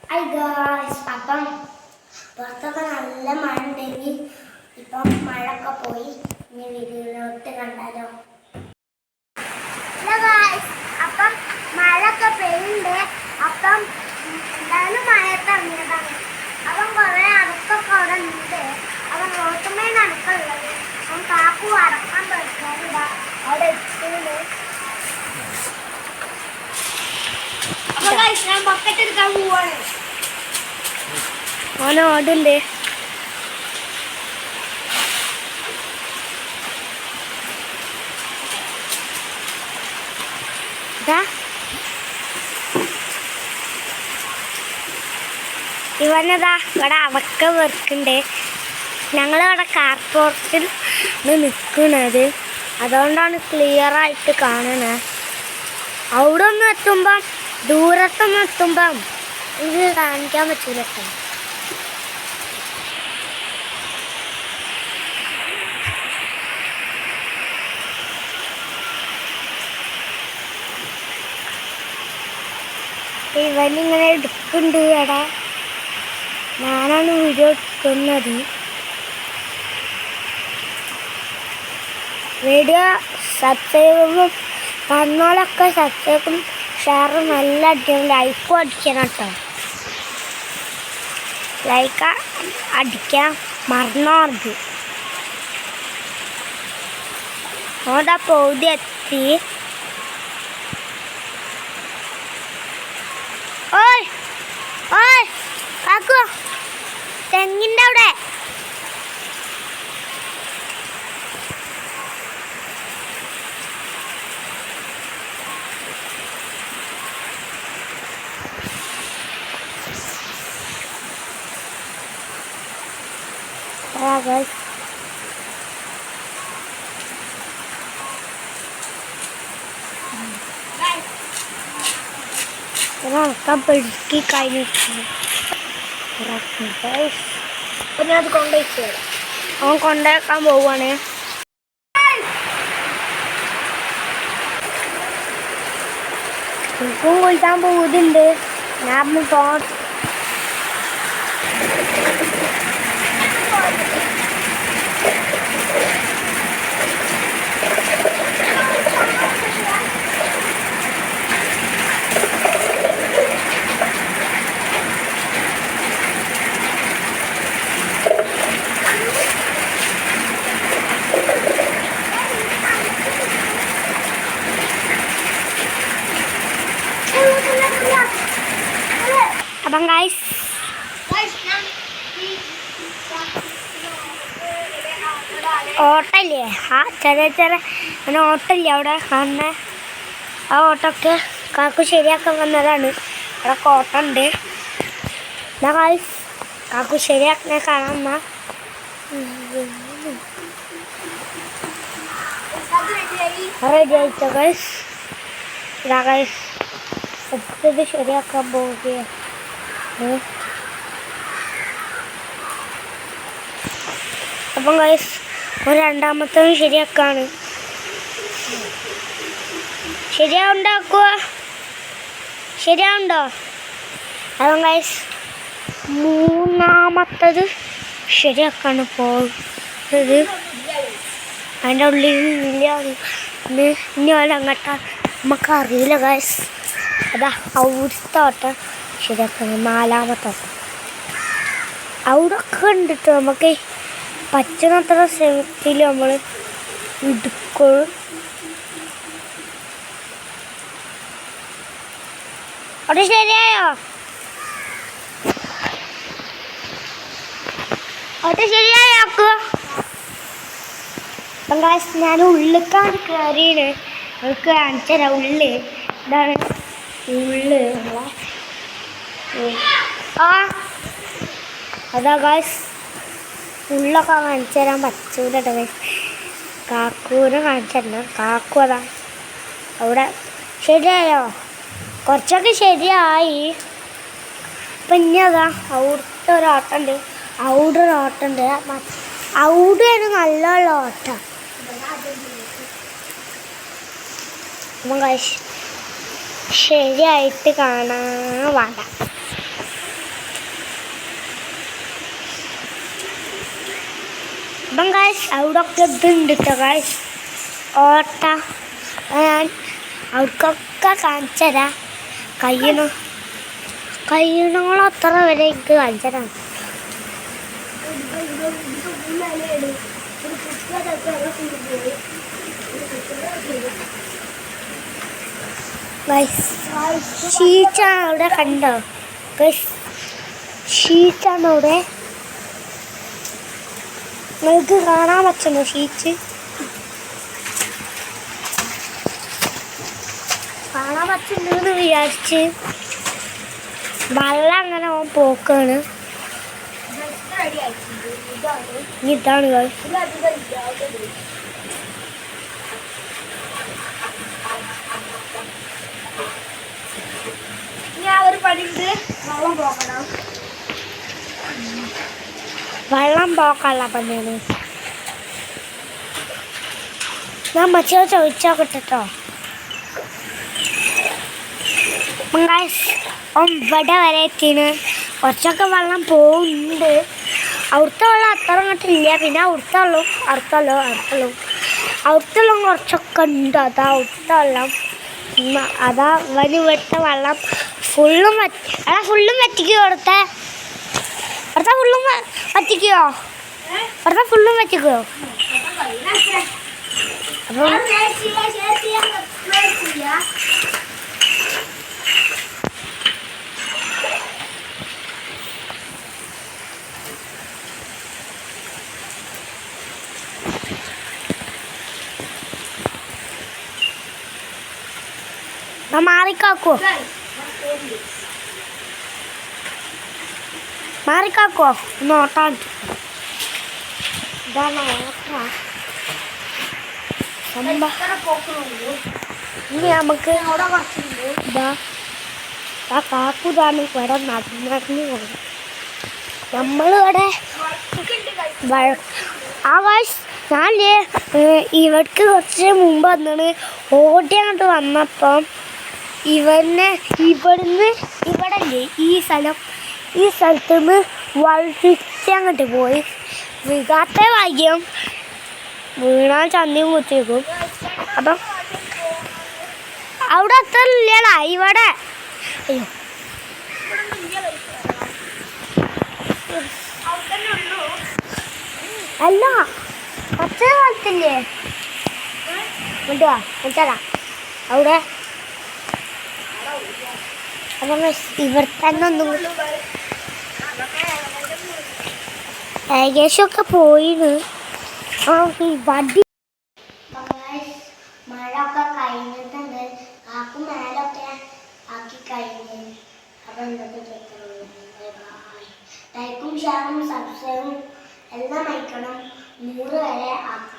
Hi guys, അപ്പം പുറത്തൊക്കെ നല്ല മഴ ഉണ്ടെങ്കിൽ ഇപ്പം മഴയൊക്കെ പോയി. ഇനി വീഡിയോയിലോട്ട് കണ്ടാലോ? ഹലോ ഗായ്സ്, അപ്പം മഴയൊക്കെ പെയ്യുന്നുണ്ട്. അപ്പം എന്തായാലും മഴയത്ത് ഇറങ്ങിയതാണ്. അപ്പം കുറേ അടക്കൊക്കെ അവിടെ ഉണ്ട്. അപ്പം റോട്ടുമേന്ന് അടക്കുള്ളത്. അപ്പം കാക്കു അടക്കാൻ പറ്റാറില്ല, അവിടെ എത്തുന്നു. അപ്പം ഗായ്സ്, ഞാൻ ബക്കറ്റ് എടുക്കാൻ പോവാണ്. ഓന ഓടുണ്ട്. ഇവനതാ ഇവിടെ അവക്ക വെറുക്കുണ്ട്. ഞങ്ങളിവിടെ കാർപോർട്ടിൽ നിൽക്കുന്നത്, അതുകൊണ്ടാണ് ക്ലിയറായിട്ട് കാണണത്. അവിടെ ഒന്നും എത്തുമ്പം ദൂരത്തൊന്നും എത്തുമ്പം ഇത് കാണിക്കാൻ പറ്റൂല. ഇവനിങ്ങനെ എടുക്കുന്നുണ്ട്. എടാ, ഞാനാണ് വീഡിയോ എടുക്കുന്നത്. വീഡിയോ സബ്സ്ക്രൈബും തന്നോളൊക്കെ സബ്സ്ക്രൈബും ഷെയറും നല്ല അടിക്കണം. ലൈക്കും അടിക്കണം കേട്ടോ. ലൈക്ക് അടിക്കാൻ മറന്നോർത്. അവിടെ പൗതി എത്തി. ഓയ് ഓയ് കാക്കു, തെങ്ങിൻ്റെ അവിടെ ഉറക്കം പെടുക്കി കഴിഞ്ഞിട്ടുണ്ട്. അപ്പം ഞാൻ അത് കൊണ്ടുവച്ചു തരാം. അവൻ കൊണ്ടുവയ്ക്കാൻ പോവുകയാണ്. എനിക്കും കുളിക്കാൻ പോകുന്നുണ്ട്. ഞാൻ അപ്പം ഗൈസ് ഓട്ടല്ലേ, ആ ചെറിയ അങ്ങനെ ഓട്ടല്ലേ അവിടെ കാണുന്ന ആ ഓട്ടമൊക്കെ കാക്കു ശരിയാക്കാൻ വന്നതാണ്. അവിടെ ഓട്ടമുണ്ട്. എന്നാ ഗൈസ്, കാക്കു ശരിയാക്കുന്ന കാണാം. റെഡി ആയിട്ടോ ഗൈസ്? ഇതാ ഗൈസ്, ഇത് ശരിയാക്കാൻ പോവുകയാണ്. അപ്പം ഗൈസ്, ഒരു രണ്ടാമത്തതും ശരിയാക്കാണ്. ശരിയാവുണ്ടോ? അപ്പം ഗൈസ്, മൂന്നാമത്തത് ശരിയാക്കാണ് പോകുന്നത്. അതിൻ്റെ ഉള്ളിൽ ഇനി വല്ല അങ്ങോട്ടാ നമുക്കറിയില്ല ഗൈസ്. അതാ അവിടുത്തെ ഓട്ടം ശരിയാക്കണം. നാലാമത്തെ ഓട്ടം അവിടെയൊക്കെ കണ്ടിട്ട് നമുക്ക് പറ്റുന്നത്ര ശ്രമത്തിൽ നമ്മൾ എടുക്കും. അവിടെ ശരിയായോ? അവിടെ ശരിയായോ? അപ്പം ഗൈസ്, ഞാൻ ഉള്ളിലേക്കാണ് കയറിയാണ്. നമുക്ക് കാണിച്ചു തരാം. ഉള്ളി ഇതാണ്. ഉള്ളി അതാ ഗൈസ്, ഉള്ളൊക്കെ കാണിച്ചു തരാൻ പറ്റൂല കേട്ടോ ഗൈസ്. കാക്കൂനെ കാണിച്ചു തരണം. കാക്കു അതാ അവിടെ. ശരിയായോ? കുറച്ചൊക്കെ ശരിയായി. അപ്പം ഇനി അതാ അവിടുത്തെ ഒരോട്ടമുണ്ട്. അവിടെ ഒരു ഓട്ടമുണ്ട്. അവിടെയാണ് നല്ല ഓട്ടം. അപ്പം ഗൈസ്, ശരിയായിട്ട് കാണാൻ വേണ്ട. അപ്പം ഗായ്സ് അവിടെ ഒക്കെ ഇതുണ്ട് കേട്ടോ ഗായ്സ് ഓട്ട ഞാൻ അവർക്കൊക്കെ കാണിച്ചു തരാം കഴിയണോളം അത്ര വരെ എനിക്ക് കാണിച്ചു തരാം ഷീറ്റാണ് അവിടെ കണ്ടോ ഷീറ്റാണ് അവിടെ നിങ്ങൾക്ക് കാണാൻ പറ്റുന്നു ഷീറ്റ് കാണാൻ പറ്റുന്നെന്ന് വിചാരിച്ച് വെള്ളം അങ്ങനെ പോക്കാണ് ഇതാണ് വെള്ളം പോക്കാനുള്ള പണിയാണ് ഞാൻ മച്ചോ ചോദിച്ചോക്കട്ടോ ഇവിടെ വരെ എത്തിന് കുറച്ചൊക്കെ വെള്ളം പോകുന്നുണ്ട് അവിടുത്തെ വെള്ളം അത്ര അങ്ങോട്ടില്ല പിന്നെ അവിടുത്തെ വെള്ളം കുറച്ചൊക്കെ ഉണ്ട് അതാ അവിടുത്തെ വെള്ളം അതാ ഇവിടുത്തെ വെള്ളം ഫുള്ളും വറ്റിക്കോ അവിടുത്തെ ഫുള്ളും വറ്റിക്കോ അപ്പം മാറിക്കാക്കോ ഒന്ന് ഓട്ടാൻ ഇതാണ് ഇനി നമുക്ക് ഇതാ ആ കാക്കൂതാണ് ഇവിടെ നടന്നു പോകുന്നത് നമ്മളിവിടെ ആ വയസ്സ് ഞാനേ ഇവർക്ക് കുറച്ച് മുമ്പ് വന്നാണ് ഓടി അങ്ങോട്ട് വന്നപ്പം ഇവിടുന്ന് ഇവിടല്ലേ ഈ സ്ഥലത്ത് നിന്ന് വഴിച്ചങ്ങോട്ട് പോയി വികാത്ത ഭാഗ്യം വീണാൽ ചന്തിയും കുത്തിയേക്കും അപ്പം അവിടെ അത്ര ഇല്ലടാ ഇവിടെ അയ്യോ അല്ല പച്ച കാലത്തില്ലേ മനസ്സിലാ അവിടെ അപ്പം ഇവിടെ തന്നെ ഒന്നും ഏകദേശമൊക്കെ പോയിന് വണ്ടി മഴ ഒക്കെ കഴിഞ്ഞിട്ടുണ്ട് കാക്കും മേലൊക്കെ ആക്കി കഴിഞ്ഞ് അപ്പം എന്തൊക്കെ ലൈക്കും ഷെയറും സബ്സ്ക്രൈബും എല്ലാം അയക്കണം 100 വരെ ആക്കണം.